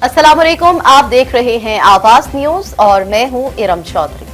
अस्सलाम वालेकुम, आप देख रहे हैं आवाज न्यूज और मैं हूं इरम चौधरी।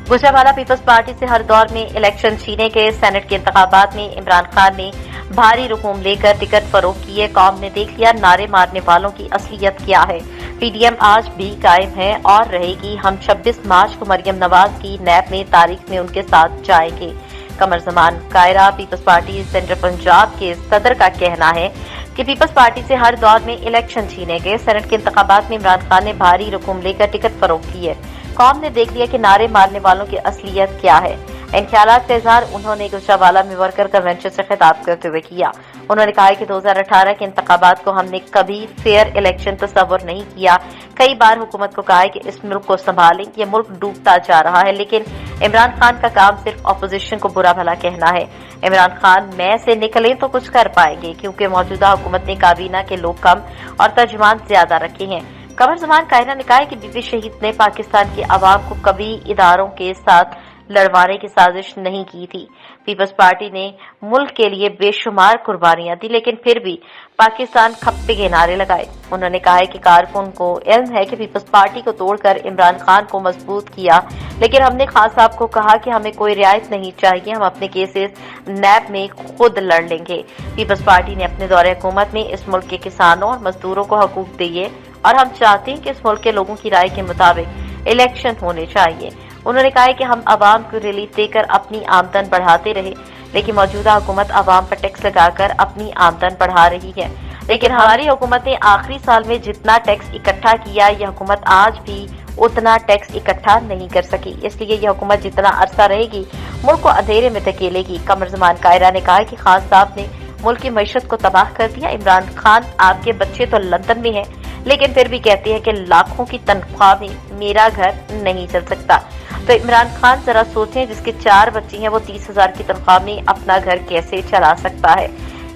गुजरांवाला पीपल्स पार्टी से हर दौर में इलेक्शन छीने के सेनेट के इंतखाबात में इमरान खान ने भारी रकूम लेकर टिकट फरोख्त किए। कौम ने देख लिया नारे मारने वालों की असलियत क्या है। पीडीएम आज भी कायम है और रहेगी। हम 26 मार्च को मरियम नवाज की नैब में तारीख में उनके साथ जाएंगे। Qamar Zaman Kaira peoples party central Punjab के सदर का कहना है कि पीपल्स पार्टी से हर दौर में इलेक्शन छीने गए। सेनेट के इंतखाबात में इमरान खान ने भारी रकूम लेकर टिकट फरोख्त की है। कौम ने देख लिया कि नारे मारने वालों की असलियत क्या है। इन ख्यालात का इजहार उन्होंने गुजरांवाला में वर्कर कन्वेंशन से खिताब करते हुए किया। उन्होंने कहा कि 2018 के इंतखाबात को हमने कभी फेयर इलेक्शन तस्वर नहीं किया। कई बार हुकूमत को कहा है कि इस मुल्क को संभालें, ये मुल्क डूबता जा रहा है, लेकिन इमरान खान का काम सिर्फ अपोजिशन को बुरा भला कहना है। इमरान खान मैं से निकले तो कुछ कर पाएंगे, क्योंकि मौजूदा हुकूमत ने काबीना के लोग कम और तर्जुमान ज्यादा रखे हैं। कमर जमान कायरा ने कहा कि बीबी शहीद ने पाकिस्तान की आवाम को कभी इदारों के साथ लड़वाने की साजिश नहीं की थी। पीपल्स पार्टी ने मुल्क के लिए बेशुमार कुर्बानियां दी, लेकिन फिर भी पाकिस्तान खप्पे के नारे लगाए। उन्होंने कहा है कि कारकुन को इल्म है कि पीपल्स पार्टी को तोड़कर इमरान खान को मजबूत किया, लेकिन हमने खान साहब को कहा कि हमें कोई रियायत नहीं चाहिए, हम अपने केसेस नैब में खुद लड़ लेंगे। पीपल्स पार्टी ने अपने दौरे हुकूमत में इस मुल्क के किसानों और मजदूरों को हकूक दिए और हम चाहते हैं कि इस मुल्क के लोगों की राय के मुताबिक इलेक्शन होने चाहिए। उन्होंने कहा है कि हम आवाम को रिलीफ देकर अपनी आमदन बढ़ाते रहे, लेकिन मौजूदा हुकूमत आवाम पर टैक्स लगाकर अपनी आमदन बढ़ा रही है। लेकिन हमारी हुकूमत ने आखिरी साल में जितना टैक्स इकट्ठा किया, यह हुकूमत आज भी उतना टैक्स इकट्ठा नहीं कर सकी। इसलिए यह हुकूमत जितना अरसा रहेगी मुल्क को अंधेरे में धकेलेगी। कमर जमान कायरा ने कहा कि खान साहब ने मुल्क की मईशत को तबाह कर दिया। इमरान खान आपके बच्चे तो लंदन में हैं, लेकिन फिर भी कहते हैं कि लाखों की तनख्वाह में मेरा घर नहीं चल सकता। तो इमरान खान जरा सोचें, जिसके 4 बच्चे हैं वो 30,000 की तनख्वाह में अपना घर कैसे चला सकता है।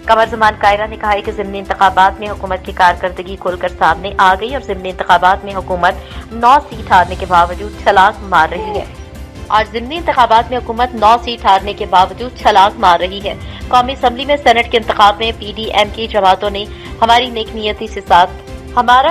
कमर जमान कायरा ने कहा है कि ज़िमनी इंतखाबात में हुकूमत की कारकर्दगी खुलकर सामने आ गई और ज़िमनी इंतखाबात में हुकूमत 9 सीट हारने के बावजूद छलांग मार रही है। और ज़िमनी इंतखाबात में हुकूमत 9 सीट हारने के बावजूद छलांग मार रही है। कौमी असम्बली में सेनेट के इंतखाब में पीडीएम की जमातों ने हमारा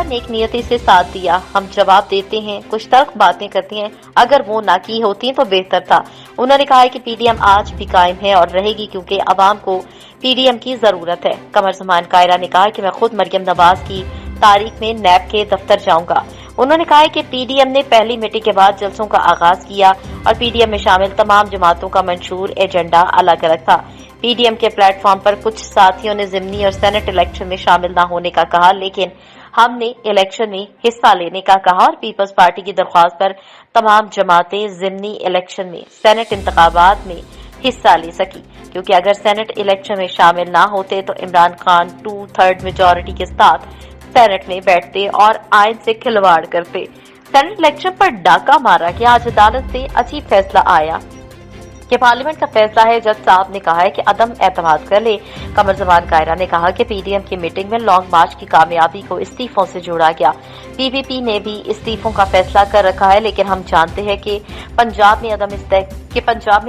नेक नियति से साथ दिया। हम जवाब देते हैं, कुछ तल्ख बातें करते हैं, अगर वो ना की होती तो बेहतर था। उन्होंने कहा है कि पीडीएम आज भी कायम है और रहेगी, क्योंकि अवाम को पीडीएम की जरूरत है। कमर जमान कायरा ने कहा कि मैं खुद मरियम नवाज की तारीख में नैब के दफ्तर जाऊंगा। उन्होंने कहा है कि पीडीएम ने पहली मीटिंग के बाद जलसों का आगाज किया और पीडीएम में शामिल तमाम जमातों का मंशूर एजेंडा अलग अलग था। पीडीएम के प्लेटफॉर्म पर कुछ साथियों ने ज़िमनी और सेनेट इलेक्शन में शामिल न होने का कहा, लेकिन हमने इलेक्शन में हिस्सा लेने का कहा और पीपल्स पार्टी की दरख्वास्त पर तमाम जमातें ज़िमनी इलेक्शन में सेनेट इंतखाबात में हिस्सा ले सकी, क्योंकि अगर सेनेट इलेक्शन में शामिल ना होते तो इमरान खान 2/3 मेजॉरिटी के साथ सेनेट में बैठते और आइन से खिलवाड़ करते। सेनेट इलेक्शन पर डाका मारा कि आज अदालत से अजीब फैसला आया कि पार्लियामेंट का फैसला है। जज साहब ने कहा है कि अदम एतमाद कर ले। कमर जमान कायरा ने कहा कि पीडीएम की मीटिंग में लॉन्ग मार्च की कामयाबी को इस्तीफों से जोड़ा गया। पीपीपी ने भी इस्तीफों का फैसला कर रखा है, लेकिन हम जानते हैं कि पंजाब में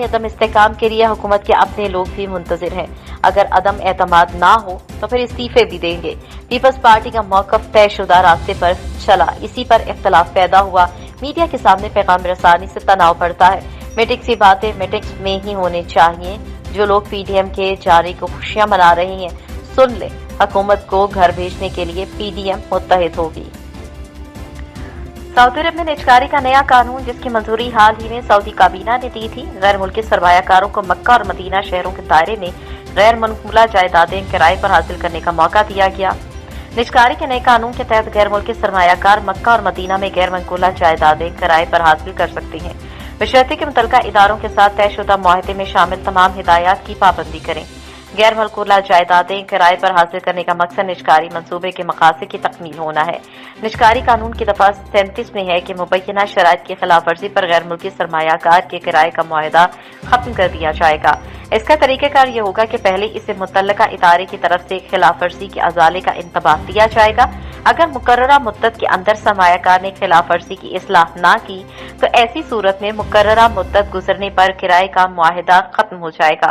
अदम इस्तेकाम के लिए हुकूमत के अपने लोग भी मुंतजिर हैं। अगर अदम एतमाद ना हो तो फिर इस्तीफे भी देंगे। पीपल्स पार्टी का मौकफ तयशुदा रास्ते पर चला, इसी पर इख्तलाफ पैदा हुआ। मीडिया के सामने पैगाम रसानी से तनाव बढ़ता है। मीटिंग्स की बातें मीटिंग्स में ही होनी चाहिए। जो लोग पीडीएम के जारी को खुशियां मना रहे हैं, सुन ले, हुकूमत को घर भेजने के लिए पीडीएम मुत्तहिद होगी। सऊदी अरब में निजकारी का नया कानून, जिसकी मंजूरी हाल ही में सऊदी काबीना ने दी थी। गैर मुल्की सरमायाकारों को मक्का और मदीना शहरों के दायरे में गैर मनकूला जायदादें किराए पर हासिल करने का मौका दिया गया। निजकारी के नए कानून के तहत गैर मुल्की सरमायाकार मक्का और मदीना में गैर मनकूला जायदादें किराए पर हासिल कर सकते हैं, बशर्ते के मुतल्लिका इदारों के साथ तयशुदा मुआहदे में शामिल तमाम हिदायत की पाबंदी करें। गैर मनकूला जायदादें किराए पर हासिल करने का मकसद निजकारी मंसूबे के मकासद की तकमील होना है। निजकारी कानून की दफा 37 में है कि मुबैना शराइत की खिलाफ वर्जी पर गैर मुल्की सरमायाकार के किराए का मुआहदा खत्म कर दिया जाएगा। इसका तरीक़ाकार यह होगा कि पहले इसे मुतल्लिका इदारे की तरफ से खिलाफ वर्जी के अजाले का इंतबाह दिया जाएगा। अगर मुकर्ररा मुद्दत के अंदर सरमायाकार ने खिलाफ वर्जी की इस्लाह न की तो ऐसी सूरत में मुकर्ररा मुद्दत गुजरने पर किराए का मुआहिदा खत्म हो जाएगा।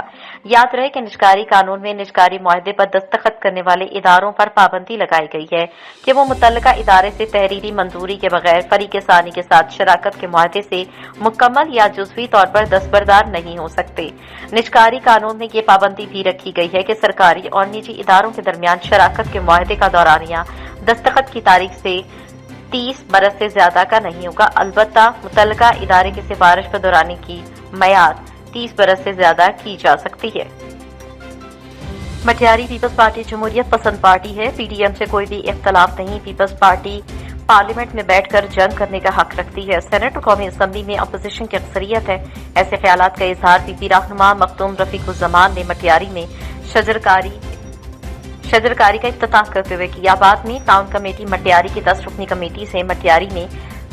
याद रहे कि निजकारी कानून में निजकारी मुआहिदे पर दस्तखत करने वाले इदारों पर पाबंदी लगाई गई है कि वो मुतल्लिका इदारे से तहरीरी मंजूरी के बगैर फरीक सानी के साथ शराकत के मुआहिदे से मुकम्मल या जुज़वी तौर पर दस्तबरदार नहीं हो सकते। निजकारी कानून में ये पाबंदी भी रखी गई है कि सरकारी और निजी इदारों के दरमियान शराकत के मुआहिदे का दौरानिया दस्तखत की तारीख से 30 बरस से ज्यादा का नहीं होगा। अलबत्ता मुतल्लिका इदारे की सिफारिश पर दोहराने की मयाद 30 बरस से ज्यादा की जा सकती है। मटियारी पीपल्स पार्टी जमहूरियत पसंद पार्टी है। पीडीएम से कोई भी इख्तलाफ नहीं। पीपल्स पार्टी पार्लियामेंट में बैठकर जंग करने का हक रखती है। सेनेट और कौमी असम्बली में अपोजिशन की अक्सरियत है। ऐसे ख्यालात का इजहार पीपी रहनुमा मखदूम रफीकुज़्ज़मान ने मटियारी में शजरकारी का इफ्तिताह करते हुए किया। बाद में टाउन कमेटी मटियारी की 10 रुकनी कमेटी से मटियारी में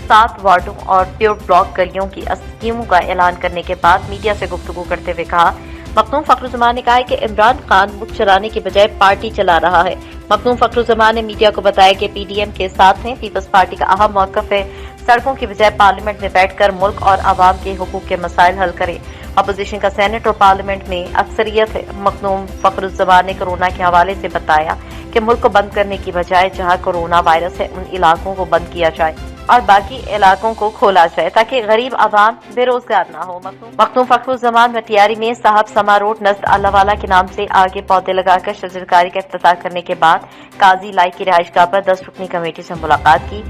7 वार्डों और प्योर ब्लॉक गलियों की स्कीमों का ऐलान करने के बाद मीडिया से गुफ्तगू करते हुए कहा, मखदूम फखरुज़्ज़मान ने कहा है कि इमरान खान मुल्क चलाने के बजाय पार्टी चला रहा है। मखदूम फखरुज़्ज़मान ने मीडिया को बताया कि पीडीएम के साथ हैं। पीपल्स पार्टी का अहम मौक़िफ़ है सड़कों की बजाय पार्लियामेंट में बैठकर मुल्क और आवाम के हुकूक के मसाइल हल करे। अपोजिशन का सेनेट और पार्लियामेंट में अक्सरियत है। मखदूम फखरुज़्ज़मान ने कोरोना के हवाले से बताया कि मुल्क को बंद करने की बजाय जहां कोरोना वायरस है उन इलाकों को बंद किया जाए और बाकी इलाकों को खोला जाए ताकि गरीब आवाम बेरोजगार न हो। मखदूम फखरुज़्ज़मान मटियारी में साहब समा रोड नज़द अल्लाहवाला के नाम से आगे पौधे लगाकर शजरकारी का इफ्तिताह करने के बाद काजी लाई की रिहाइशगाह पर 10 रुकनी कमेटी से मुलाकात की।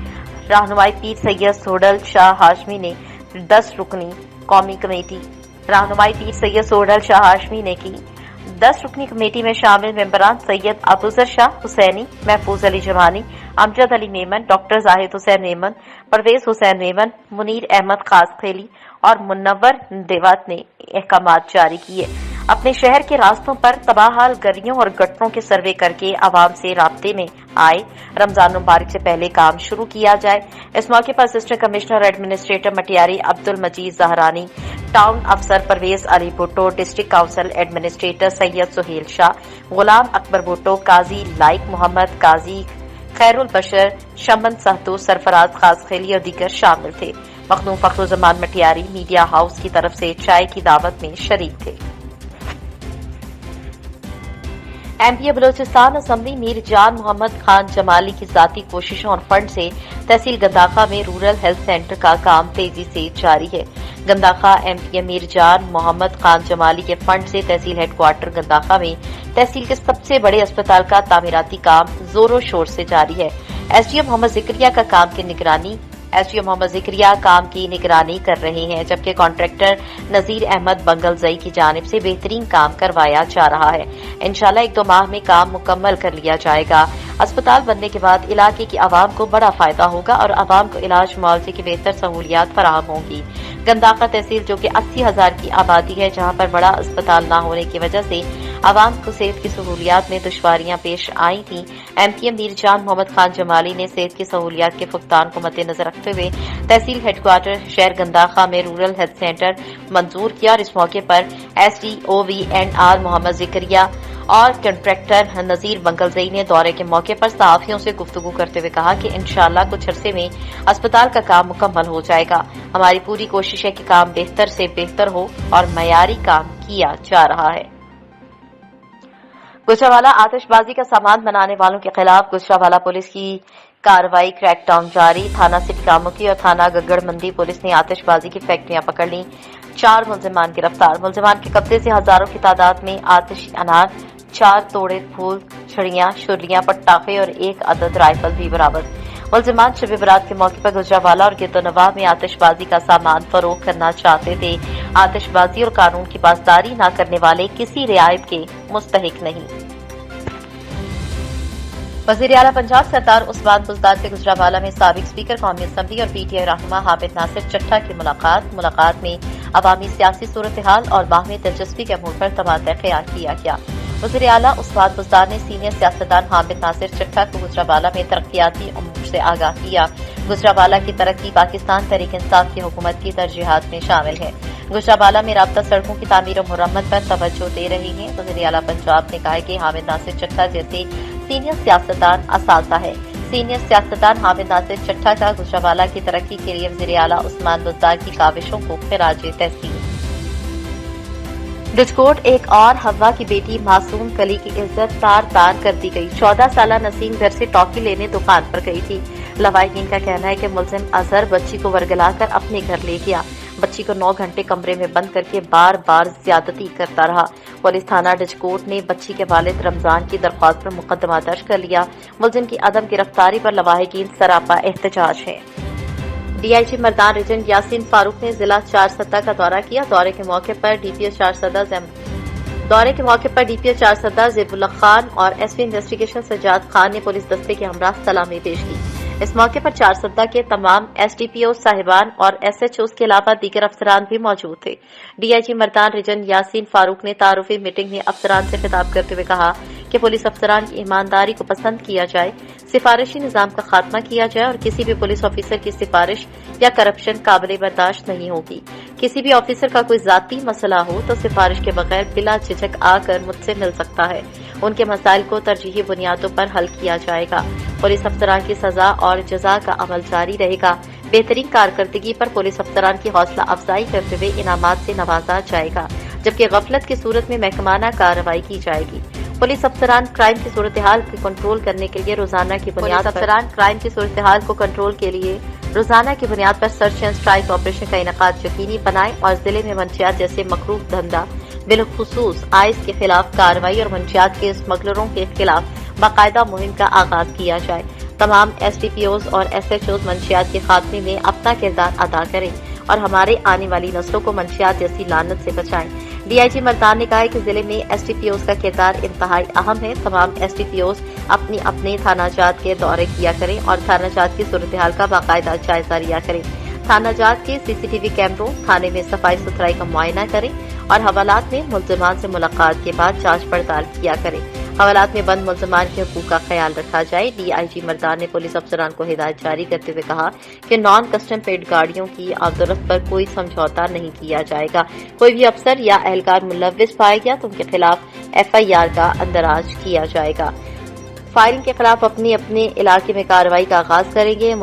रहनुमाई पीर सैयद सोडल शाह हाशमी ने 10 रुकनी कौमी कमेटी रहनुमाई पीर सैयद सोडल शाह हाशमी ने की। 10 रुकनी कमेटी में शामिल मेंबरान सैयद अबूजर शाह हुसैनी, महफूज अली जमानी, अमजद अली मेमन, डॉक्टर जाहिद हुसैन मेमन, परवेज हुसैन मेमन, मुनीर अहमद खासखेली और मुन्नवर देवत ने अहकामात जारी किए। अपने शहर के रास्तों पर तबाहाल गलियों और गटरों के सर्वे करके आवाम से राब्ते में आए। रमजान मुबारक से पहले काम शुरू किया जाए। इस मौके पर assistant commissioner administrator Matiari Abdul Majeed Zahrani, town अफसर Parvez Ali Bhutto, district council administrator Syed Sohail Shah, Ghulam Akbar Bhutto, Qazi Laiq Mohammad, Qazi Khairul Bashar, Shaman Sahto, Sarfaraz Khaskheli और दीगर शामिल थे। मखदूम फखरुज़्ज़मान मटियारी मीडिया हाउस की तरफ से चाय की दावत में शरीक थे। एमपी बलोचिस्तान असम्बली मीर जान मोहम्मद खान जमाली की जाती कोशिशों और फंड से तहसील गंदाखा में रूरल हेल्थ सेंटर का काम तेजी से जारी है। गंदाखा एमपी मीर जान मोहम्मद खान जमाली के फंड से तहसील हेडक्वार्टर गंदाखा में तहसील के सबसे बड़े अस्पताल का तामीराती काम जोरों शोर से जारी है। एसडीएम मोहम्मद जिक्रिया का काम की निगरानी कर रहे हैं, जबकि कॉन्ट्रैक्टर नजीर अहमद बंगलजई की जानिब से बेहतरीन काम करवाया जा रहा है। इंशाल्लाह 1-2 माह में काम मुकम्मल कर लिया जाएगा। अस्पताल बनने के बाद इलाके की आवाम को बड़ा फायदा होगा और आवाम को इलाज मुआवजे की बेहतर सहूलियात फराहम होंगी। गंदाखा तहसील जो कि 80,000 की आबादी है, जहां पर बड़ा अस्पताल न होने की वजह से आवाम को सेहत की सहूलियात में दुश्वारियां पेश आई थी। एमपीएम मीर जान मोहम्मद खान जमाली ने सेहत की सहूलियात के फुकतान को मद्देनजर रखते हुए तहसील हेडक्वार्टर शहर गंदाखा में रूरल हेल्थ सेंटर मंजूर किया और इस मौके पर SDOVNR मोहम्मद जिक्रिया और कॉन्ट्रैक्टर नजीर बंगलजई ने दौरे के मौके पर सहाफियों से गुफ्तगू करते हुए कहा कि इंशाअल्लाह कुछ अरसे में अस्पताल का काम मुकम्मल हो जाएगा। हमारी पूरी कोशिश है कि काम बेहतर से बेहतर हो और मयारी काम किया जा रहा है। गुजरावाला आतिशबाजी का सामान बनाने वालों के खिलाफ गुजरावाला पुलिस की कार्रवाई क्रैकडाउन जारी। थाना सिटी कामुकी और थाना गग्गड़ मंडी पुलिस ने आतिशबाजी की फैक्ट्रियां पकड़ ली। 4 मुलजिमान गिरफ्तार। मुलजिमान के कब्जे से हजारों की तादाद में आतिशी अनार, 4 तोड़े फूल, छड़ियां, शुर्लियां, पटाखे और 1 अदद राइफल भी बरामद। मुलजिमान शब बरात के मौके पर गुजरावाला और गिरदोनवाह में आतिशबाजी का सामान फरोख्त करना चाहते थे। आतिशबाजी और कानून की पासदारी न करने वाले किसी रियायत के मुस्तहिक नहीं। वज़ीर आला पंजाब सरदार उस्मान बुज़दार से गुजरावाला में साबिक स्पीकर कौमी असम्बली और पीटीआई रहनुमा हामिद नासिर चट्टा की मुलाकात में अवामी सियासी सूरत हाल और बाहमी दिलचस्पी के अमूर पर तबादला ख्याल किया गया। वज़ीर आला उस्मान बुज़दार ने सीनियर सियासतदान हामिद नासिर चट्टा को गुजरावाला में तरक्याती अमूर से आगाह किया। गुजरावाला की तरक्की पाकिस्तान तहरीक इंसाफ की हुकूमत की तरजीहात में शामिल है। गुजरावाला में राब्ता सड़कों की तामीर और मुरम्मत पर तवज्जो दे रही है। वज़ीर आला पंजाब ने कहा कि हामिद नासिर चट्टा जैसे सीनियर सियासतदान असासा है। सीनियर सियासतदान हामिद नासिर चट्टा का गुजरांवाला की तरक्की के लिए वज़ीर आला उस्मान बुज़दार की काविशों को खिराज तहसीन। डिस्कोट एक और हवा की बेटी मासूम कली की इज्जत तार तार कर दी गई। 14 साल नसीम घर से टॉफी लेने दुकान पर गई थी। लवाहिकीन का कहना है कि मुलजिम अजहर बच्ची को वरगलाकर अपने घर ले गया। बच्ची को 9 घंटे कमरे में बंद करके बार बार ज्यादती करता रहा। पुलिस थाना डिस्कोट ने बच्ची के वालिद रमजान की दरख्वास्त पर मुकदमा दर्ज कर लिया। मुलजिम की अदम गिरफ्तारी पर लवाहिकीन सरापा एहतजाज है। डीआईजी मर्दान रीजन यासीन फारूक ने जिला चारसद्दा का दौरा किया। दौरे के मौके पर डीपीओ चारसद्दा ज़ेबुल्लाह खान और एसपी इन्वेस्टिगेशन सज्जाद खान ने पुलिस दस्ते के हमरा सलामी पेश की। इस मौके पर चारसद्दा के तमाम एसडीपीओ साहिबान और एसएचओस के अलावा दीगर अफसरान भी मौजूद थे। डीआईजी मर्दान रीजन यासीन फारूक ने तारुफी मीटिंग में अफसरान से खिताब करते हुए कहा कि पुलिस अफसरान की ईमानदारी को पसंद किया जाए, सिफारिशी निजाम का खात्मा किया जाए और किसी भी पुलिस ऑफिसर की सिफारिश या करप्शन काबिल बर्दाश्त नहीं होगी। किसी भी ऑफिसर का कोई जाती मसला हो तो सिफारिश के बगैर बिला झिझक आकर मुझसे मिल सकता है। उनके मसाइल को तरजीही बुनियादों पर हल किया जाएगा। पुलिस अफसरान की सजा और जजा का अमल जारी रहेगा। बेहतरीन कारकर्दगी पर पुलिस अफसरान की हौसला अफजाई करते हुए इनामात से नवाजा जाएगा, जबकि गफलत की सूरत में महकमाना कार्रवाई की जाएगी। पुलिस अफसरान क्राइम की सूरत हाल को कंट्रोल करने के लिए रोजाना की बुनियाद पर सर्च एंड स्ट्राइक ऑपरेशन का इनेकाद यकीनी बनाएं और जिले में मंशियात जैसे मकरूह धंधा बिलखुसूस आइस के खिलाफ कार्रवाई और मंशियात के स्मगलरों के खिलाफ बाकायदा मुहिम का आगाज किया जाए। तमाम एसडीपीओज और एसएचओज मंशियात के खात्मे में अपना किरदार अदा करें और हमारे आने वाली नस्लों को मंशियात जैसी लानत से बचाएं। डीआईजी मर्दान ने कहा है कि जिले में एसडीपीओज का किरदार इंतहाई अहम है। तमाम एसडीपीओज अपने अपने थानाजात के दौरे किया करें और थानाजात की सूरत हाल का बाकायदा जायजा लिया करें। थानाजात के सीसीटीवी कैमरों, थाने में सफाई सुथराई का मुआयना करें और हवालात में मुल्जिमान से मुलाकात के बाद जांच पड़ताल किया करें। हवालात में बंद मुल्जिमान के हुकूक का ख्याल रखा जाए। डीआईजी मर्दान ने पुलिस अफसरान को हिदायत जारी करते हुए कहा कि नॉन कस्टम पेड गाड़ियों की आमदरफ्त पर कोई समझौता नहीं किया जाएगा। कोई भी अफसर या एहलकार मुलव्विस पाया गया तो उनके खिलाफ एफआईआर का अंदराज किया जाएगा। फायरिंग के खिलाफ अपने अपने इलाके में कार्रवाई का आगाज करेंगे।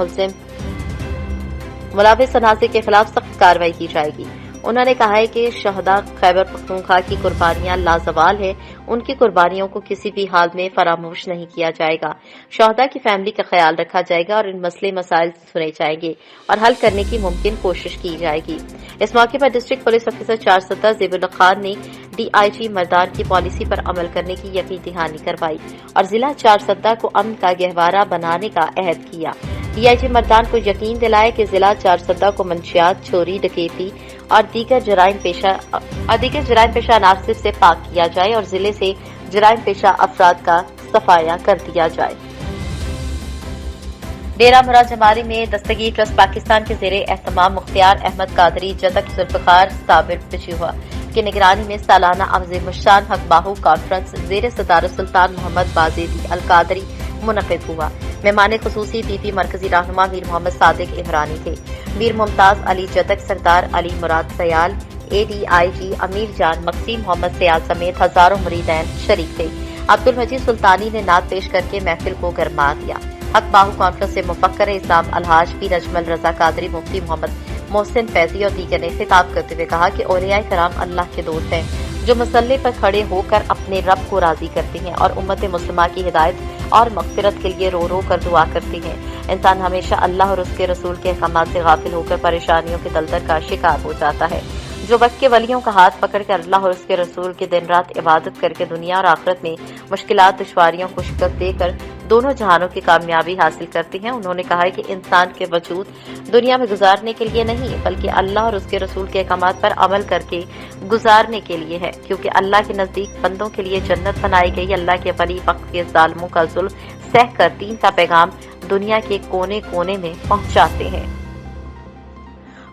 मुलव्विस अनासिर के खिलाफ सख्त कार्रवाई की जाएगी। उन्होंने कहा है कि शहदा खैबर पख्तूनख्वा की कुर्बानियां लाजवाल है, उनकी कुर्बानियों को किसी भी हाल में फरामोश नहीं किया जाएगा। शहदा की फैमिली का ख्याल रखा जाएगा और इन मसले मसाइल सुने जाएंगे और हल करने की मुमकिन कोशिश की जाएगी। इस मौके पर district police officer Charsadda Zebullah Khan ने डीआईजी मर्दान की पॉलिसी पर अमल करने की यकीन दहानी करवाई और जिला चारसद्दा को अमन का गहवारा बनाने का अहद किया। डीआईजी मर्दान को यकीन दिलाया कि जिला चारसद्दा को मंशियात, चोरी, डकैती और दीगर जराइम पेशा अनासिर से पाक किया जाए और जिले से जराइम पेशा अफराद का सफाया कर दिया जाए। डेरा मुराद जमारी में दस्तगीर ट्रस्ट पाकिस्तान के ज़ेरे एहतमाम मुख्तियार अहमद कादरी जदक जुल्फ़िकार साबिर पेशवा की निगरानी में सालाना अज़ीम शान हक बाहू कॉन्फ्रेंस ज़ेरे सदारत सुल्तान मोहम्मद बाज़ेदी अल कादरी मुनक़िद हुआ। मेहमान खुसूसी पीपी मरकजी रहनुमा मीर मोहम्मद सादिक इमरानी थे। मीर मुमताज अली जदक, सरदार अली मुराद सयाल, एडीआईजी अमीर जान मक्सी मोहम्मद सयाल समेत हजारों मुरीदैन शरीक थे। अब्दुल मजीद सुल्तानी ने नात पेश करके महफिल को गरमा दिया। हक बाहू कॉन्फ्रेंस से मुफक्कर इस्लाम अलहाज पीर अजमल रजा कादरी, मुफ्ती मोहम्मद मोहसिन फैजी और दीगर ने खिताब करते हुए कहा कि औलियाए कराम अल्लाह के दोस्त हैं जो मसल्ले पर खड़े होकर अपने रब को राजी करते हैं और उम्मत मुस्लिमा की हिदायत और मग़फ़िरत के लिए रो रो कर दुआ करते हैं। इंसान हमेशा अल्लाह और उसके रसूल के अहकामात से गाफिल होकर परेशानियों के दलदल का शिकार हो जाता है। जो वक्त के वलियों का हाथ पकड़कर अल्लाह और उसके रसूल की दिन रात इबादत करके दुनिया और आखिरत में मुश्किलात दुश्वारियों को शिकस्त देकर दोनों जहानों की कामयाबी हासिल करते हैं। उन्होंने कहा है कि इंसान के वजूद दुनिया में गुजारने के लिए नहीं बल्कि अल्लाह और उसके रसूल के अहकामात पर अमल करके गुजारने के लिए है, क्योंकि अल्लाह के नजदीक बंदों के लिए जन्नत बनाई गई। अल्लाह के वली वक्त के जालिमों का जुल्म सह कर दीन का पैगाम दुनिया के कोने कोने में पहुंचाते हैं।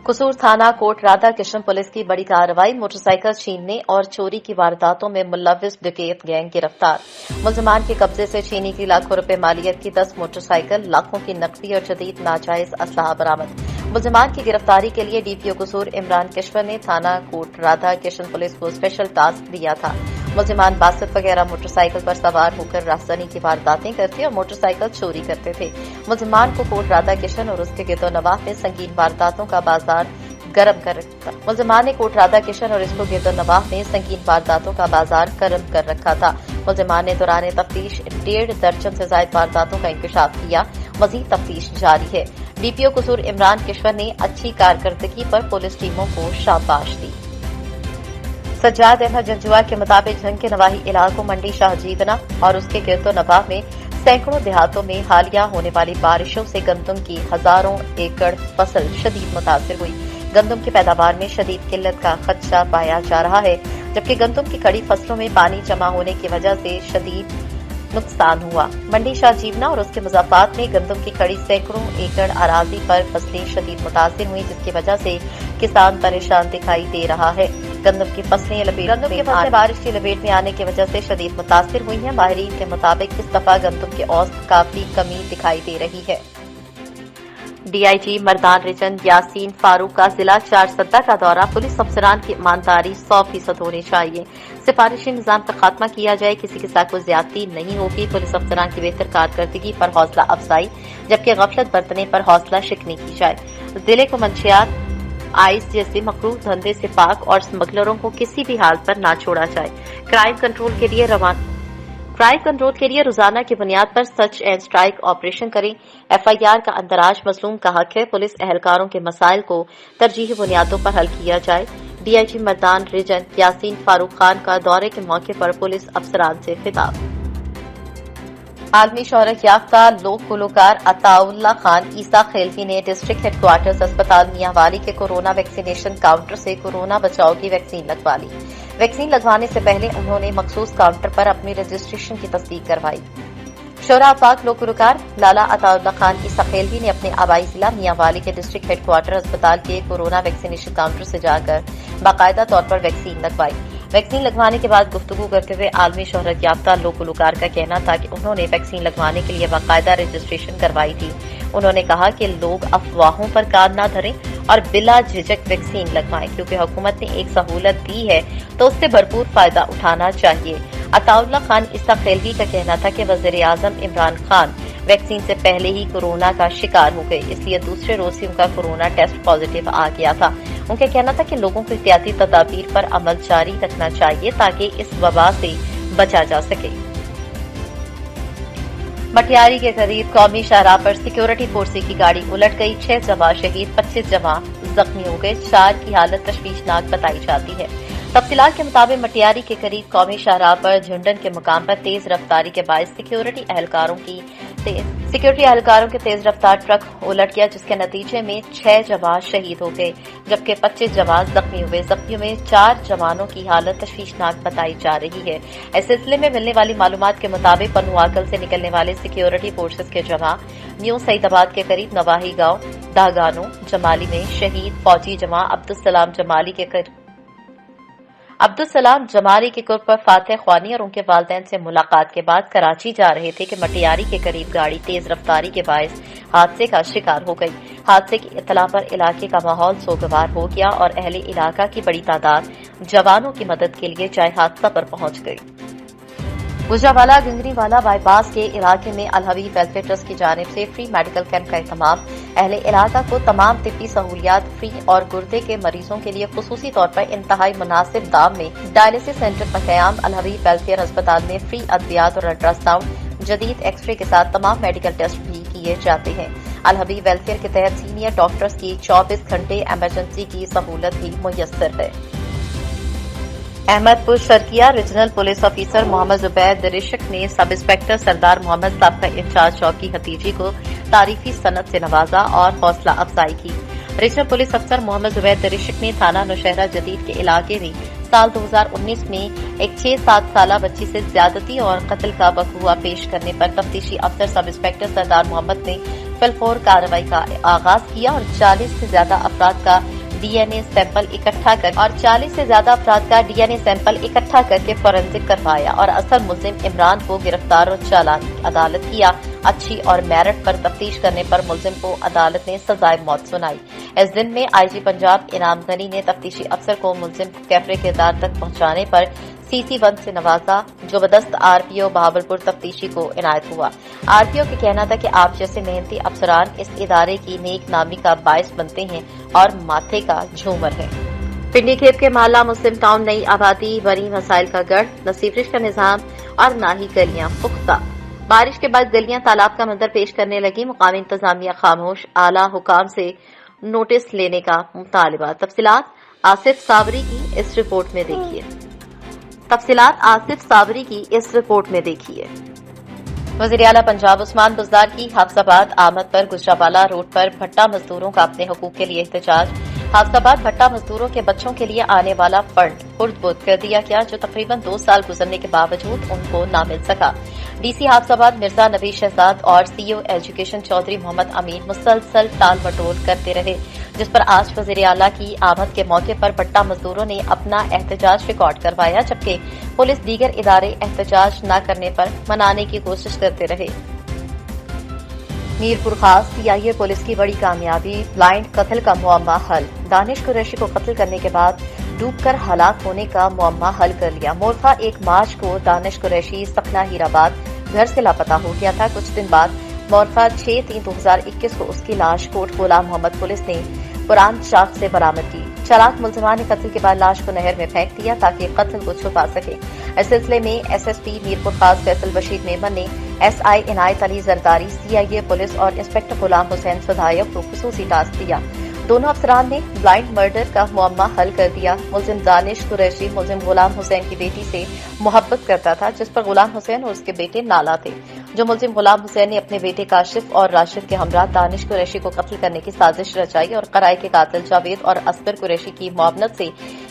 कसूर थाना कोट राधा किशन पुलिस की बड़ी कार्रवाई, मोटरसाइकिल छीनने और चोरी की वारदातों में मुलव्विस डकैत गैंग गिरफ्तार। मुलजमान के कब्जे से छीनी की लाखों रुपए मालियत की 10 मोटरसाइकिल, लाखों की नकदी और जदीद नाजायज असलहा बरामद। मुलजमान की गिरफ्तारी के लिए डीपीओ कसूर इमरान किश्वर ने थाना कोट राधा किशन पुलिस को स्पेशल टास्क दिया था। मुलजिमान बासित वगैरह मोटरसाइकिल पर सवार होकर राजधानी की वारदातें करते और मोटरसाइकिल चोरी करते थे। मुलजिमान को कोट राधा किशन और उसके गिरदो नवाह में संगीन वारदातों का बाजार गर्म कर रखा था। मुलजिमान ने कोट राधा किशन और इसको गिरदो नवाह में संगीन वारदातों का बाजार गर्म कर रखा था। मुलजिमान ने दौरान तफ्तीश 1.5 दर्जन से ज्यादा वारदातों का इंकशाफ किया। मजीद तफ्तीश जारी है। डीपीओ कसूर इमरान किश्वर ने अच्छी कारकर्दगी पर पुलिस टीमों को शाबाश दी। सज्जाद अहमद जंजुआ के मुताबिक झंग के नवाही इलाकों मंडी शाहजीबना और उसके गिरदो नवाह में सैकड़ों देहातों में हालिया होने वाली बारिशों से गंदम की हजारों एकड़ फसल शदीद मुतासिर हुई। गंदम की पैदावार में शदीद किल्लत का खदशा पाया जा रहा है, जबकि गंदम की खड़ी फसलों में पानी जमा होने की वजह से शदीद नुकसान हुआ। मंडी शाहजीबना और उसके मुजाफात में गंदम की खड़ी सैकड़ों एकड़ अराजी पर फसलें शदीद मुतासिर हुई, जिसकी वजह से किसान परेशान दिखाई दे रहा है। गंदम की फसलें बारिश की लपेट में आने की वजह से शदीद मुतासिर हुई हैं। माहिरीन के मुताबिक इस दफा गंदम के औसत काफी कमी दिखाई दे रही है। डीआईजी मर्दान रिजन यासीन फारूक का जिला चारसद्दा का दौरा। पुलिस अफसरान की ईमानदारी 100% होनी चाहिए। सिफारिशी निजाम का खात्मा किया जाए, किसी के साथ कोई ज्यादती नहीं होगी। पुलिस अफसरान की बेहतर कारकर्दगी पर हौसला अफजाई, जबकि गफलत बरतने पर हौसला शिकनी की जाए। जिले को मंशियात आइस जैसे मकरूह धंधे से पाक और स्मगलरों को किसी भी हाल पर न छोड़ा जाए। क्राइम कंट्रोल के लिए रोजाना की बुनियाद पर सर्च एंड स्ट्राइक ऑपरेशन करें। एफआईआर का अंदराज मजलूम का हक है। पुलिस एहलकारों के मसाइल को तरजीही बुनियादों पर हल किया जाए। डीआईजी मर्दान रिजन यासीन फारूक खान का दौरे के मौके पर पुलिस अफसरान से खिताब। आलमी शोहरत याफ्ता लोक गुलकार अताउल्ला खान ईसा खेलवी ने डिस्ट्रिक्ट हेडक्वार्टर्स अस्पताल मियांवाली के कोरोना वैक्सीनेशन काउंटर से कोरोना बचाव की वैक्सीन लगवा ली। वैक्सीन लगवाने से पहले उन्होंने मखसूस काउंटर पर अपनी रजिस्ट्रेशन की तस्दीक करवाई। शोरा पाक लोक गुलकार लाला अताउल्ला खान ईसा खेलवी ने अपने आबाई जिला मियांवाली के डिस्ट्रिक्ट हेडक्वार्टर अस्पताल के कोरोना वैक्सीनेशन काउंटर से जाकर बाकायदा तौर पर वैक्सीन लगवाई। वैक्सीन लगवाने के बाद गुफ्तगू करते हुए आलमी शोहरत याफ्ता लोक गुलकार का कहना था कि उन्होंने वैक्सीन लगवाने के लिए बाकायदा रजिस्ट्रेशन करवाई थी। उन्होंने कहा कि लोग अफवाहों पर कान न धरें और बिला झिझक वैक्सीन लगवाएं, क्योंकि हुकूमत ने एक सहूलत दी है तो उससे भरपूर फायदा उठाना चाहिए। अताउल्ला खान ईसा खेलवी का कहना था कि वजीर आजम इमरान खान वैक्सीन से पहले ही कोरोना का शिकार हो गए, इसलिए दूसरे रोज ही उनका कोरोना टेस्ट पॉजिटिव आ गया था। उनका कहना था कि लोगों को एहतियाती तदाबीर पर अमल जारी रखना चाहिए ताकि इस वबा से बचा जा सके। मटियारी के करीब कौमी शाहराह पर सिक्योरिटी फोर्स की गाड़ी उलट गई। 6 जवान शहीद, 25 जवान जख्मी हो गए। 4 की हालत तशवीशनाक बताई जाती है। तफसीलात के मुताबिक मटियारी के करीब कौमी शाहराह पर झुंडन के मुकाम पर तेज रफ्तारी के बायस सिक्योरिटी एहलकारों के तेज रफ्तार ट्रक उलट गया, जिसके नतीजे में 6 जवान शहीद हो गए, जबकि 25 जवान जख्मी हुए। जख्मियों में 4 जवानों की हालत तशवीशनाक बताई जा रही है। इस सिलसिले में मिलने वाली मालूमात के मुताबिक पनुआकल से निकलने वाले सिक्योरिटी फोर्सेज के जवान न्यू सईदाबाद के करीब नवाही गांव दागानो जमाली में शहीद फौजी जवान अब्दुल जमाली के कुर्ब पर फातह ख्वानी और उनके वालिदैन से मुलाकात के बाद कराची जा रहे थे कि मटियारी के करीब गाड़ी तेज रफ्तारी के बायस हादसे का शिकार हो गई। हादसे की इत्तला पर इलाके का माहौल सोगवार हो गया और अहले इलाका की बड़ी तादाद जवानों की मदद के लिए जाए हादसा पर पहुंच गई। गुजरावाला गंगरीवाला बाईपास के इलाके में अल हबीब वेलफेयर ट्रस्ट की जानिब से फ्री मेडिकल कैंप का एहतमाम। अहले इलाका को तमाम तिब्बी सहूलियात फ्री और गुर्दे के मरीजों के लिए खुसूसी तौर पर इंतहाई मुनासिब दाम में डायलिसिस सेंटर का कयाम। अल हबीब वेलफेयर अस्पताल में फ्री अद्वियात और अल्ट्रासाउंड, जदीद एक्सरे के साथ तमाम मेडिकल टेस्ट भी किए जाते हैं। अल हबीब वेलफेयर के तहत सीनियर डॉक्टर्स की 24 घंटे इमरजेंसी की सहूलत भी मुयस्सर है। Ahmadpur Sharqia regional police officer Mohammad Zubair Darishak ने सब इंस्पेक्टर सरदार मोहम्मद साहब का इंचार्ज चौकी हतीजी को तारीफी सनद से नवाजा और हौसला अफजाई की। रीजनल पुलिस अफसर मोहम्मद जुबैर दरिशक ने थाना नौशहरा जदीद के इलाके में साल 2019 में एक 6-7 साला बच्ची से ज्यादती और कत्ल का बखुआ पेश करने पर तफ्तीशी अफसर सब इंस्पेक्टर सरदार मोहम्मद ने फिलफौर कार्रवाई का आगाज किया और 40 से ज्यादा अफराद का डीएनए सैंपल इकट्ठा करके फोरेंसिक करवाया और असल मुल्जिम इमरान को गिरफ्तार और चालान अदालत किया। अच्छी और मेरिट पर तफ्तीश करने पर मुल्जिम को अदालत ने सजाए मौत सुनाई। इस दिन में आईजी पंजाब इनाम गनी ने तफ्तीशी अफसर को मुल्जिम को कैफरे किरदार तक पहुंचाने पर CC1 से नवाजा जबरदस्त RPO बहावलपुर तफ्तीशी को इनायत हुआ। RPO का कहना था कि आप जैसे मेहनती अफसरान इस इदारे की नेक नामी का बायस बनते हैं और माथे का झूमर है। पिंडी खेत के मोहल्ला मुस्लिम टाउन नई आबादी बड़ी मसाइल का गढ़, न सीवरेज का निजाम और न ही गलियां पुख्ता। बारिश के बाद गलियां तालाब का मंजर पेश करने लगी। मुकामी इंतजामिया खामोश, आला हुकाम से नोटिस लेने का मुतालिबा। तफसीलात आसिफ साबरी की इस रिपोर्ट में देखिए। वज़ीर आला पंजाब उस्मान बुज़दार की हाफजाबाद आमद पर गुजरावाला रोड पर भट्टा मजदूरों का अपने हकूक के लिए एहतजाज। हाफजाबाद भट्टा मजदूरों के बच्चों के लिए आने वाला फंड खुर्द-बुर्द कर दिया गया, जो तकरीबन 2 साल गुजरने के बावजूद उनको न मिल सका। DC हाफजाबाद मिर्जा नबी शहजाद और CO एजुकेशन चौधरी मोहम्मद अमीन मुसलसल टाल मटोल करते रहे, जिस पर आज वज़ीर आला की आमद के मौके पर भट्टा मजदूरों ने अपना एहतजाज रिकॉर्ड करवाया, जबकि पुलिस दीगर इदारे एहतजाज न करने पर मनाने की कोशिश करते रहे। मीरपुर खास CIA पुलिस की बड़ी कामयाबी, ब्लाइंड कत्ल का मुअम्मा हल। दानिश कुरैशी को कत्ल करने के बाद डूबकर हलाक होने का मुअम्मा हल कर लिया। मोरखा 1 मार्च को दानिश कुरैशी सखना हीराबाद घर से लापता हो गया था। कुछ दिन बाद मोरखा 6/3/2021 को उसकी लाश कोट गुलाम मोहम्मद पुलिस ने पुरान चाक से बरामद की। चालाक मुलजमान ने कत्ल के बाद लाश को नहर में फेंक दिया ताकि कत्ल को छुपा सके। इस सिलसिले में SSP मीरपुर खास फैसल बशीर मेमन ने SI Inayat Ali Zardari, CIA police और इंस्पेक्टर गुलाम हुसैन सदायक को खुसूसी टास्क दिया। दोनों अफसरान ने ब्लाइंड मर्डर का मुअम्मा हल कर दिया। मुलजिम दानिश कुरैशी मुलजिम गुलाम हुसैन की बेटी से मोहब्बत करता था, जिस पर गुलाम हुसैन और उसके बेटे नाला थे। जो मुलजिम गुलाम हुसैन ने अपने बेटे काशिफ और राशिद के हमरा दानिश कुरैशी को कत्ल करने की साजिश रचाई और कराए के कातिल जावेद और असगर कुरैशी की मुआवनत से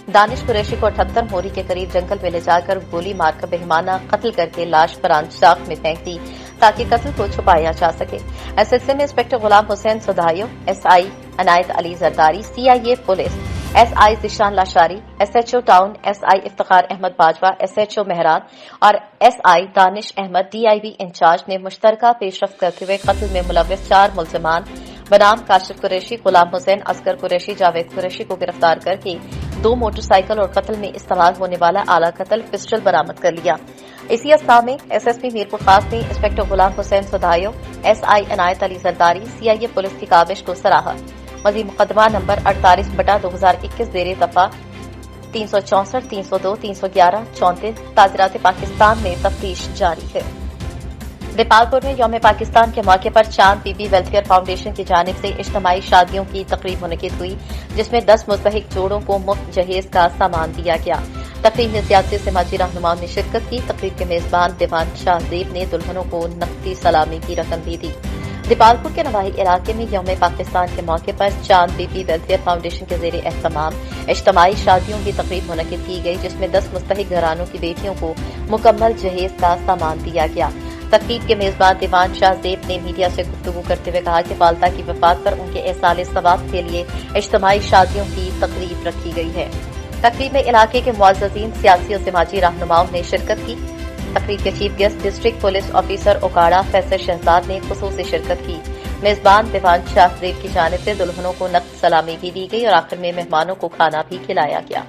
दानिश कुरैशी को 78 मोरी के करीब जंगल में ले जाकर गोली मारकर बेईमाना कत्ल करके लाश पुरान चाक में फेंक दी ताकि कत्ल को छुपाया जा सके। इस सिलसिले में inspector Ghulam Hussain Sudhayo, SI Inayat Ali Zardari, CIA पुलिस, SI Zeeshan Lashari, SHO town, SI Iftikhar Ahmed Bajwa, SHO Mehran और SI Danish Ahmed DIB incharge ने मुश्तरका पेशरफ्त करते हुए कत्ल में मुलव्वस 4 मुलजमान बनाम काशिफ कुरैशी, गुलाम हुसैन, असगर कुरैशी, जावेद कुरैशी को गिरफ्तार करके 2 मोटरसाइकिल और कत्ल में इस्तेमाल होने वाला आला कत्ल पिस्टल बरामद कर लिया। इसी अवस्था में SSP मीरपुर खास ने inspector Ghulam Hussain Sudhayo, SI Inayat Ali Zardari, CIA police की काबिश को सराहा। मजीद मुकदमा नंबर 48/2021 ज़ेरे दफा 364, 302, 311, 34 ताज़रात पाकिस्तान में तफ्तीश जारी है। नेपालपुर में यौम पाकिस्तान के मौके पर चांद बीबी वेलफेयर फाउंडेशन की जानिब से इज्तिमाई शादियों की तकरीब मुनक़िद हुई, जिसमें 10 मुस्तहिक जोड़ों को मुफ्त जहेज का सामान दिया गया। तकरीब में सियासी समाजी रहनुमाओं ने शिरकत की। तकरीब के मेजबान दीवान शाहजेब ने दुल्हनों को नकदी सलामी की रकम भी दी। दीपालपुर के नवाही इलाके में यौम पाकिस्तान के मौके पर चांद बीबी वेलफेयर फाउंडेशन के ज़ेरे एहतमाम इज्तिमाई शादियों की तकरीब मुनक़िद की गई, जिसमें 10 मुस्तहिक घरानों की बेटियों को मुकम्मल जहेज का सामान दिया गया। तकरीब के मेजबान दीवान शाहजेब ने मीडिया से गुफ्तगू करते हुए कहा कि वालदा की वफात पर उनके एहसाल सवाब के लिए इज्तिमाई शादियों की तकरीब रखी गई है। तकरीब में इलाके के मुअज़्ज़ज़ीन, सियासी और समाजी रहनुमाओं ने शिरकत की। तकरीब के chief guest district police officer Okara Faisal Shahzad ने खुसूसी शिरकत की। मेजबान दीवान शाहजेब की जानिब से दुल्हनों को नक़द सलामी भी दी गई और आखिर में मेहमानों को खाना भी खिलाया गया।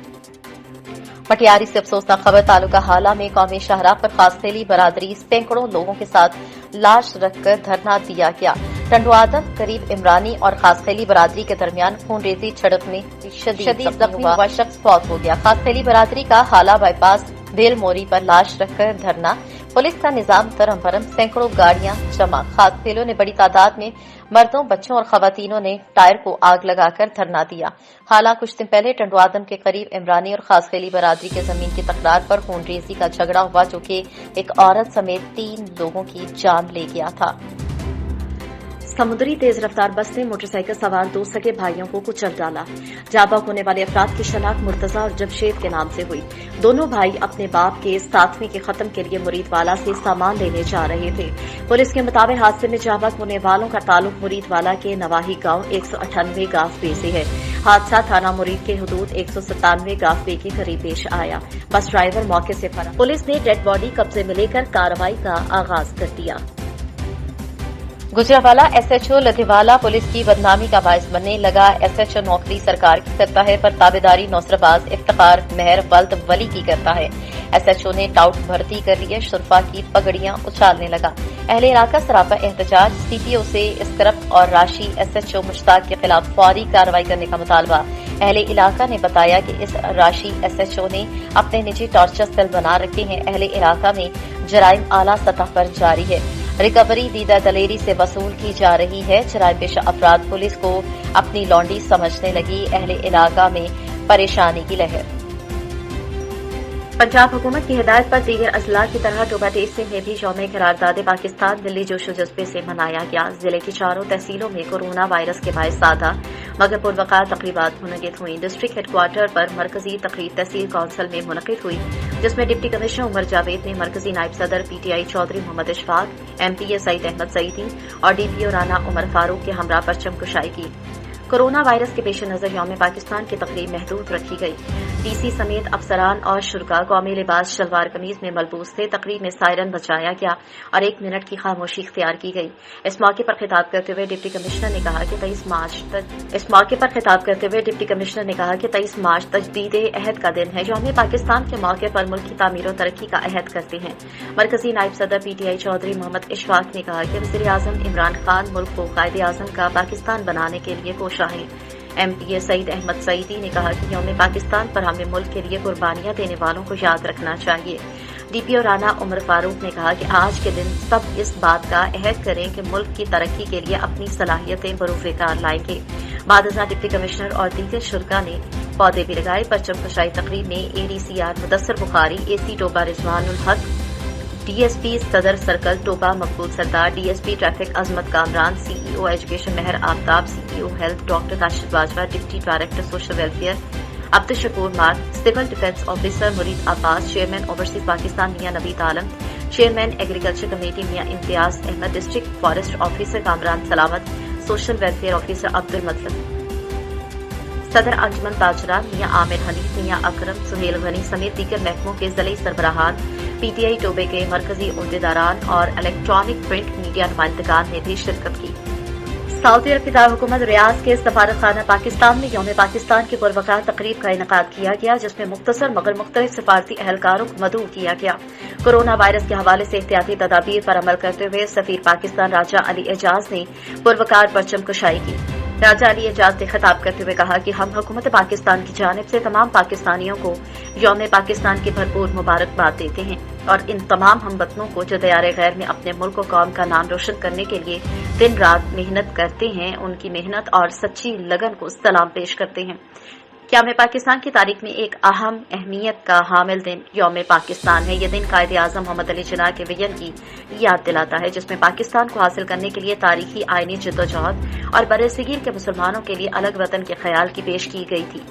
पटियारी से अफसोसनाक खबर, तालुका हाला में कौमी शाहराह पर खासथैली बरादरी सैकड़ों लोगों के साथ लाश रखकर धरना दिया गया। टंडुआदम करीब इमरानी और खासथैली बरादरी के दरमियान खूनरेजी झड़प में शदीद जख्मी हुआ शख्स फौत हो गया। खासथैली बरादरी का हाला बाईपास बेल मोरी पर लाश रखकर धरना, पुलिस का निजाम तरम भरम, सैकड़ों गाड़ियां जमा। खासथैलों ने बड़ी तादाद में मर्दों, बच्चों और खवातीनों ने टायर को आग लगाकर धरना दिया। हालांकि कुछ दिन पहले टंडुआदम के करीब इमरानी और खासथैली बरादरी के जमीन की तकरार पर खूनरेजी का झगड़ा हुआ, जो कि एक औरत समेत 3 लोगों की जान ले गया था। समुद्री तेज रफ्तार बस ने मोटरसाइकिल सवार 2 सगे भाइयों को कुचल डाला। जाबाक होने वाले अफराद की शनाख्त मुर्तजा और जमशेद के नाम से हुई। दोनों भाई अपने बाप के 7वीं के खत्म के लिए मुरीदवाला से सामान लेने जा रहे थे। पुलिस के मुताबिक हादसे में जाबाक होने वालों का ताल्लुक मुरीदवाला के नवाही गांव 198 गाफबे से है। हादसा थाना मुरीद के हदूद 197 गाफबे के करीब पेश आया। बस ड्राइवर मौके से फरार। पुलिस ने डेड बॉडी कब्जे में लेकर कार्रवाई का आगाज कर दिया। गुजरावाला एसएचओ लधेवाला पुलिस की बदनामी का बायस बनने लगा। एसएचओ नौकरी सरकार की करता है पर ताबेदारी नौसरबाज इफ्तिखार मेहर वल्द वली की करता है। एसएचओ ने टाउट भर्ती कर लिए, शुरफा की पगड़ियां उछालने लगा। अहले इलाका सरापा एहतजाज, सीपीओ से इस करप्ट और राशि एसएचओ मुश्ताक के खिलाफ फौरी कार्रवाई करने का मुतालबा। अहले इलाका ने बताया कि इस राशि एसएचओ ने अपने निजी टॉर्चर सेल बना रखे हैं। अहले इलाका में जराइम आला सतह पर जारी है। रिकवरी दीदा दलेरी से वसूल की जा रही है। जराइम पेशा अफराद पुलिस को अपनी लौंडी समझने लगी। अहले इलाका में परेशानी की लहर। पंजाब हुकूमत की हिदायत पर दीगर अजला की तरह टोबा टेसी में भी यौम करारदाद पाकिस्तान दिल्ली जोशो जज्बे से मनाया गया। जिले की चारों तहसीलों में कोरोना वायरस के बायस सादा मगर पुरवकार तकरीबात मुनक़िद हुई। डिस्ट्रिक्ट हेडक्वार्टर पर मरकजी तकरीब तहसील काउंसिल में मुनक़िद हुई, जिसमें डिप्टी कमिश्नर उमर जावेद ने मरकजी नायब सदर पीटीआई चौधरी मोहम्मद इशफाक, एमपीए सईद अहमद सईदी और डीपीओ राना उमर फारूक के हमरा परचम कुशाई की। कोरोना वायरस के पेश नजर यौम पाकिस्तान की तकरीब महदूद रखी गई। डीसी समेत अफसरान और शुरा कौमी लिबास शलवार कमीज में मलबूस थे। तकरीब में सायरन बजाया गया और 1 मिनट की खामोशी इख्तियार की गई। इस मौके पर खिताब करते हुए डिप्टी कमिश्नर ने कहा कि 23 मार्च तजदीद अहद का दिन है। यौम पाकिस्तान के मौके पर मुल्क की तामीर और तरक्की का अहद करते हैं। मरकजी नायब सदर पीटीआई चौधरी मोहम्मद इशफाक ने कहा कि वज़ीर आज़म इमरान खान मुल्क को कायदे आज़म का पाकिस्तान बनाने के लिए कोशा है। एमपीए सईद अहमद सईदी ने कहा कि यौम पाकिस्तान पर हमें मुल्क के लिए कुर्बानियां देने वालों को याद रखना चाहिए। डीपीओ राना उमर फारूक ने कहा कि आज के दिन सब इस बात का अहद करें कि मुल्क की तरक्की के लिए अपनी सलाहियतें बरूफ़ कार लाएंगे। बादशाह डिप्टी कमिश्नर और दीगर शुरा ने पौधे भी लगाए। परचम कुशाई तकरीब में ADCR Mudassar Bukhari, AC Toba Rizwanul Haq, DSP Saddar circle Toba Maqbool Sardar, DSP traffic Azmat Kamran, CEO education Mehar Aftab, CEO health doctor Kashif Bajwa, deputy director social welfare Abdul Shakoor Marg, civil defence officer Mureed Abbas, chairman overseas Pakistan Mian Naveed Alam, chairman agriculture committee Mian Imtiaz Ahmed, district forest officer Kamran Salamat, social welfare officer Abdul मतलब, सदर अंजुमन ताजरा मियां आमिर हनीफ, मियां अकरम, सुहेल गनी समेत दीगर महकमों के ज़िले सरबराहान, पीटीआई टोबे के मरकजी उहदेदारान और इलेक्ट्रॉनिक प्रिंट मीडिया नुमाइंदगान ने भी शिरकत की। सऊदी अरब की दारकूमत रियाद के सफारतखाना पाकिस्तान में यौम पाकिस्तान की पुरवकार तकरीब का इनेकाद किया गया, जिसमें मुख्तसर मगर मुख्तलिफ सफारती एहलकारों को मदऊ किया गया। कोरोना वायरस के हवाले से एहतियाती तदाबीर पर अमल करते हुए सफीर पाकिस्तान राजा अली एजाज ने पुरवकार परचम कुशाई की। राजा अली एजाज ने खिताब करते हुए कहा कि हम हुकूमत पाकिस्तान की जानिब से तमाम पाकिस्तानियों को यौम पाकिस्तान की भरपूर मुबारकबाद देते हैं और इन तमाम हमवतनों को जो दयारे गैर में अपने मुल्क और कौम का नाम रोशन करने के लिए दिन रात मेहनत करते हैं, उनकी मेहनत और सच्ची लगन को सलाम पेश करते हैं। यौम पाकिस्तान की तारीख में एक अहम अहमियत का हामिल दिन यौम पाकिस्तान है। यह दिन कायदे आज़म मोहम्मद अली जिन्ना के विजन की याद दिलाता है, जिसमें पाकिस्तान को हासिल करने के लिए तारीखी आईनी जद्दोजहद और बरसगीर के मुसलमानों के लिए अलग वतन के ख्याल की पेश की गई थी।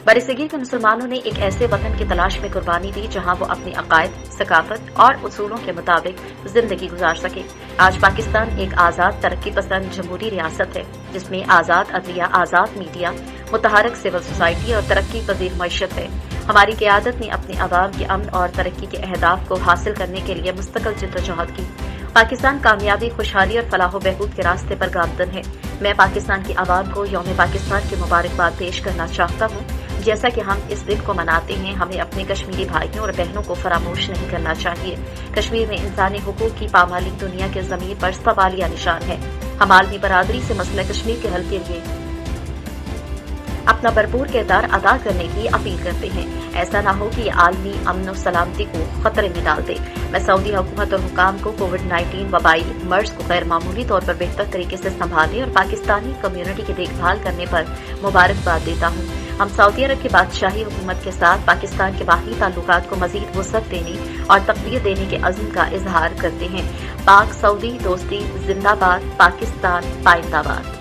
बरसगीर के मुसलमानों ने एक ऐसे वतन की तलाश में कुर्बानी दी जहां वो अपनी अकायद, सकाफत और उसूलों के मुताबिक जिंदगी गुजार सके। आज पाकिस्तान एक आजाद, तरक्की पसंद जमहूरी रियासत है, जिसमें आजाद अदलिया, आजाद मीडिया, मुतहरक सिविल सोसाइटी और तरक्की पजीर मईशत है। हमारी क़यादत ने अपने अवाम के अमन और तरक्की के अहदाफ को हासिल करने के लिए मुस्तकिल जद्दोजहद की। पाकिस्तान कामयाबी, खुशहाली और फलाह बहबूद के रास्ते पर गामजन है। मैं पाकिस्तान की आवाम को यौम पाकिस्तान की मुबारकबाद पेश करना चाहता हूँ। जैसा कि हम इस दिन को मनाते हैं, हमें अपने कश्मीरी भाइयों और बहनों को फरामोश नहीं करना चाहिए। कश्मीर में इंसानी हुकूक की पामाली दुनिया के ज़मीन पर सवालिया निशान है। हम आलमी बरादरी से मसला कश्मीर के हल के लिए अपना भरपूर किरदार अदा करने की अपील करते हैं। ऐसा न हो कि ये आलमी अमन और सलामती को खतरे में डाल दे। मैं सऊदी हुकूमत और हुकाम को कोविड-19 वबाई मर्ज को गैर मामूली तौर पर बेहतर तरीके से संभालने और पाकिस्तानी कम्युनिटी की देखभाल करने पर मुबारकबाद देता हूँ। हम सऊदी अरब की बादशाही हुकूमत के साथ पाकिस्तान के बाहरी ताल्लुकात को मजीद वसअत देने और तक़वीर देने के अज़्म का इजहार करते हैं। पाक सऊदी दोस्ती जिंदाबाद, पाकिस्तान पाइंदाबाद।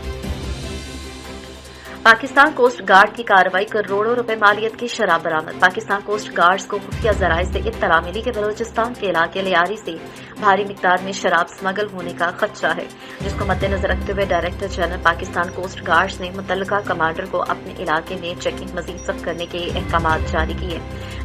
पाकिस्तान कोस्ट गार्ड की कार्रवाई, करोड़ों रुपए मालियत की शराब बरामद। पाकिस्तान कोस्ट गार्ड्स को खुफिया जराये से इत्तला मिली कि बलोचिस्तान के इलाके लियारी से भारी मिकदार में शराब स्मगल होने का खदशा है, जिसको मद्देनजर रखते हुए director general Pakistan coast guards ने मुतल्लिका कमांडर को अपने इलाके में चेकिंग मजीद सख्त करने के अहकाम जारी किए।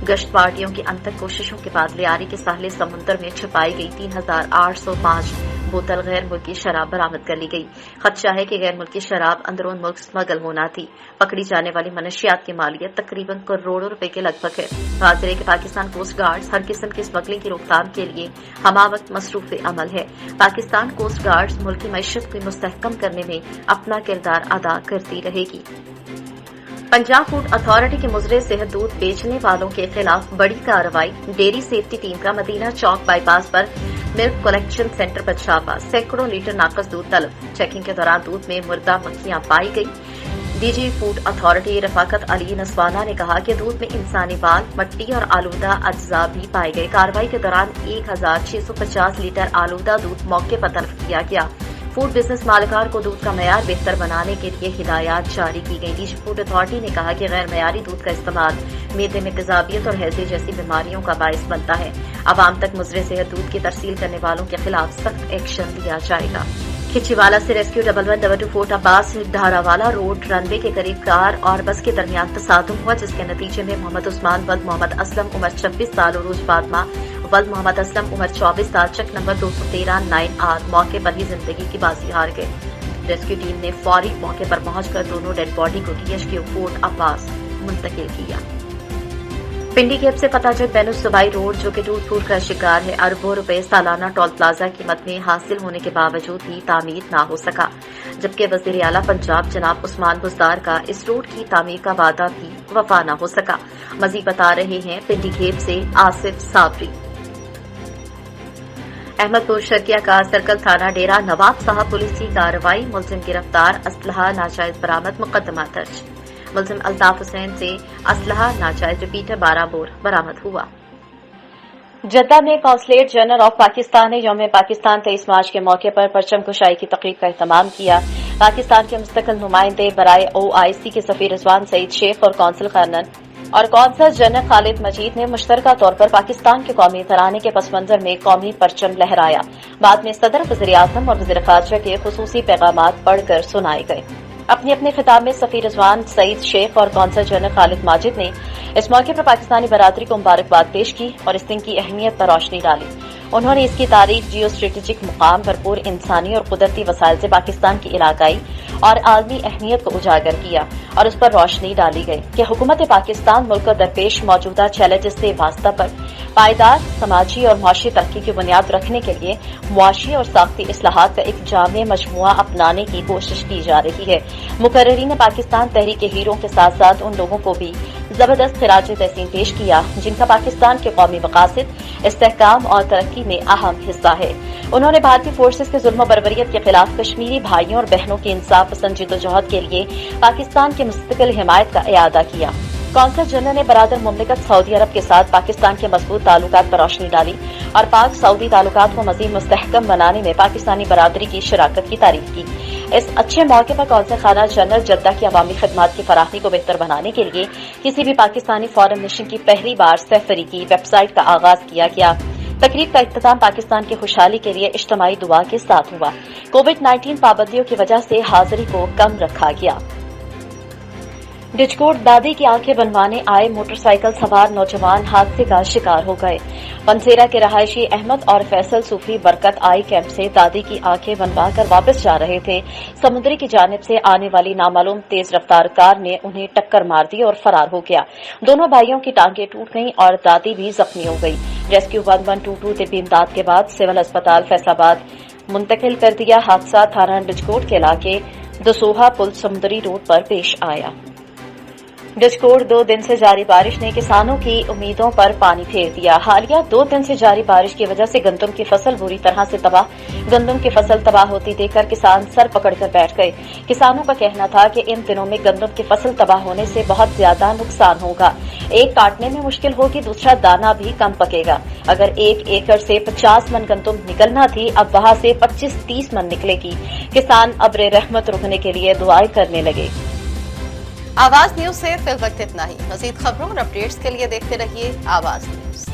गश्त पार्टियों की अनथक कोशिशों के बाद लियारी के साहले समुद्र में छुपाई गई 3805 बोतल गैर मुल्की शराब बरामद कर ली गई। खदशा है कि गैर मुल्की शराब अंदरून मुल्क स्मगल होना थी। पकड़ी जाने वाली मनशियात की मालियत तकरीबन करोड़ों रुपए के लगभग है। वाज़ेह है कि पाकिस्तान कोस्ट गार्ड्स हर किस्म की स्मगलिंग की रोकथाम के लिए हमावक्त मसरूफ अमल है। पाकिस्तान कोस्ट गार्ड्स मुल्क की मईशत को मुस्तहकम करने में अपना किरदार अदा करती रहेगी। पंजाब फूड अथॉरिटी के मुजरे सेहत दूध बेचने वालों के खिलाफ बड़ी कार्रवाई। डेयरी सेफ्टी टीम का मदीना चौक बाईपास पर मिल्क कलेक्शन सेंटर पर छापा। सैकड़ों लीटर नाकस दूध तलब। चेकिंग के दौरान दूध में मुर्दा मक्खियां पाई गई। DG food authority Rafaqat Ali Naswana ने कहा कि दूध में इंसानी बाल, मट्टी और आलूदा अज्जा भी पाए गए। कार्रवाई के दौरान 1650 लीटर आलूदा दूध मौके पर तलब किया गया। फूड बिजनेस मालिकार को दूध का मयार बेहतर बनाने के लिए हिदायत जारी की गई। डीजी फूड अथॉरिटी ने कहा कि गैर मयारी दूध का इस्तेमाल मेदे में तेजाबियत और हैजे जैसी बीमारियों का बायस बनता है। आवाम तक मुजरे सेहत दूध की तरसील करने वालों के खिलाफ सख्त एक्शन लिया जाएगा। खिचीवाला से rescue 1112 fort Abbas Dharawala road runway के करीब कार और बस के दरमियान तसादुम हुआ, जिसके नतीजे में मोहम्मद उस्मान वल्द मोहम्मद असलम उम्र 26 साल और उरूज फातिमा वल्द मोहम्मद असलम उम्र 24 साल चक नंबर 213 9R मौके पर ही जिंदगी की बाजी हार गए। रेस्क्यू टीम ने फौरी मौके पर पहुंचकर दोनों डेड बॉडी को DHQ फोर्ट अब्बास मुंतकिल किया। पिंडी गेप से फताजक बेनुस सूबाई रोड जो कि टूट फूट का शिकार है, अरबों रुपए सालाना टोल प्लाजा कीमत में हासिल होने के बावजूद भी तामीर न हो सका, जबकि वजीर आला पंजाब जनाब उस्मान बुज़दार का इस रोड की तामीर का वादा भी वफा न हो सका। मजीद बता रहे हैं पिंडी गेप से आसिफ साबरी। अहमदपुर शर्किया का सर्कल थाना डेरा नवाब साहब पुलिस की कार्रवाई। मुलजिम गिरफ्तार, असलहा नाजायज बरामद, मुकदमा दर्ज। मुलजिम अल्ताफ हुसैन से असलहा नाजायज रिपीटर 12 बोर बरामद हुआ। जद्दा में कौंसलेट जनरल ऑफ पाकिस्तान ने यौम पाकिस्तान 23 मार्च के मौके पर परचम कुशाई की तकरीब का एहतमाम किया। पाकिस्तान के मुस्तकिल नुमाइंदे बराए OIC के सफीर रिजवान सईद शेख और कौंसल खानन और कौंसल जनरल खालिद मजीद ने मुश्तरका तौर पर पाकिस्तान के कौमी तराने के पस मंजर में कौमी परचम लहराया। बाद में सदर, वज़ीर आज़म और वज़ीर ख़ारजा के खुसूसी पैगामात पढ़कर सुनाए गए। अपने अपने खिताब में सफीर रिजवान सईद शेख और कौंसल जनरल खालिद माजिद ने इस मौके पर पाकिस्तानी बरादरी को मुबारकबाद पेश की और इस दिन की अहमियत पर रोशनी डाली। उन्होंने इसकी तारीख, जियो स्ट्रेटेजिक मुकाम, भरपूर इंसानी और कुदरती वसाइल से पाकिस्तान की इलाकाई और आलमी अहमियत को उजागर किया और उस पर रोशनी डाली गई कि हुकूमत पाकिस्तान मुल्क को दरपेश मौजूदा चैलेंजेस से वास्ता पर पायदार समाजी और मुआशी तरक्की की बुनियाद रखने के लिए मुआशी और साख्ती इस्लाहात का एक जामे मजमुआ अपनाने की कोशिश की जा रही है। मुकर्रीन ने पाकिस्तान तहरीक हीरों के साथ साथ उन लोगों को भी जबरदस्त खिराज तहसीन पेश किया जिनका पाकिस्तान के कौमी मकासद, इस्तेहकाम और तरक्की में अहम हिस्सा है। उन्होंने भारतीय फोर्सेज के जुल्म बर्बरियत के खिलाफ कश्मीरी भाइयों और बहनों की इंसाफ पसंद जिद्दोजहद के लिए पाकिस्तान की मुस्तकिल हिमायत का इयादा किया। कौंसल जनरल ने बरादर मुमलिकत सऊदी अरब के साथ पाकिस्तान के मजबूत ताल्लुकात पर रोशनी डाली और पाक सऊदी ताल्लुकात को मजीद मुस्तहकम बनाने में पाकिस्तानी बरादरी की शराकत की तारीफ की। इस अच्छे मौके पर कौंसल खाना जनरल जद्दा की अवामी खदमात की फराहमी को बेहतर बनाने के लिए किसी भी पाकिस्तानी फॉरेन मिशन की पहली बार सफरी की वेबसाइट का आगाज किया गया। तकरीब का इख्तिताम पाकिस्तान की खुशहाली के लिए इज्तिमाई दुआ के साथ हुआ। कोविड-19 पाबंदियों की वजह से हाजिरी को कम रखा गया। डिचकोट दादी की आंखें बनवाने आए मोटरसाइकिल सवार नौजवान हादसे का शिकार हो गए। पंसेरा के रहायशी अहमद और फैसल सूफी बरकत आई कैंप से दादी की आंखें बनवाकर वापस जा रहे थे। समुद्री की जानिब से आने वाली नामालूम तेज रफ्तार कार ने उन्हें टक्कर मार दी और फरार हो गया। दोनों भाइयों की टांगें टूट गईं और दादी भी जख्मी हो गई। रेस्क्यू 1122 तिब्बी इमदाद के बाद सिविल अस्पताल फैसलाबाद मुंतकिल कर दिया। हादसा थाना डिचकोट के इलाके दसोहा पुल समुद्री रोड पर पेश आया। डिचकोट 2 दिन से जारी बारिश ने किसानों की उम्मीदों पर पानी फेर दिया। हालिया 2 दिन से जारी बारिश की वजह से गंदम की फसल बुरी तरह से तबाह। गंदम की फसल तबाह होती देखकर किसान सर पकड़कर बैठ गए। किसानों का कहना था कि इन दिनों में गंदम की फसल तबाह होने से बहुत ज्यादा नुकसान होगा। एक काटने में मुश्किल होगी, दूसरा दाना भी कम पकेगा। अगर 1 एकड़ से 50 मन गंदम निकलना थी, अब वहां से 25-30 मन निकलेगी। किसान अब्रे रहमत रुकने के लिए दुआएं करने लगे। आवाज न्यूज से फिल वक्त इतना ही। मजीद खबरों और अपडेट्स के लिए देखते रहिए आवाज न्यूज।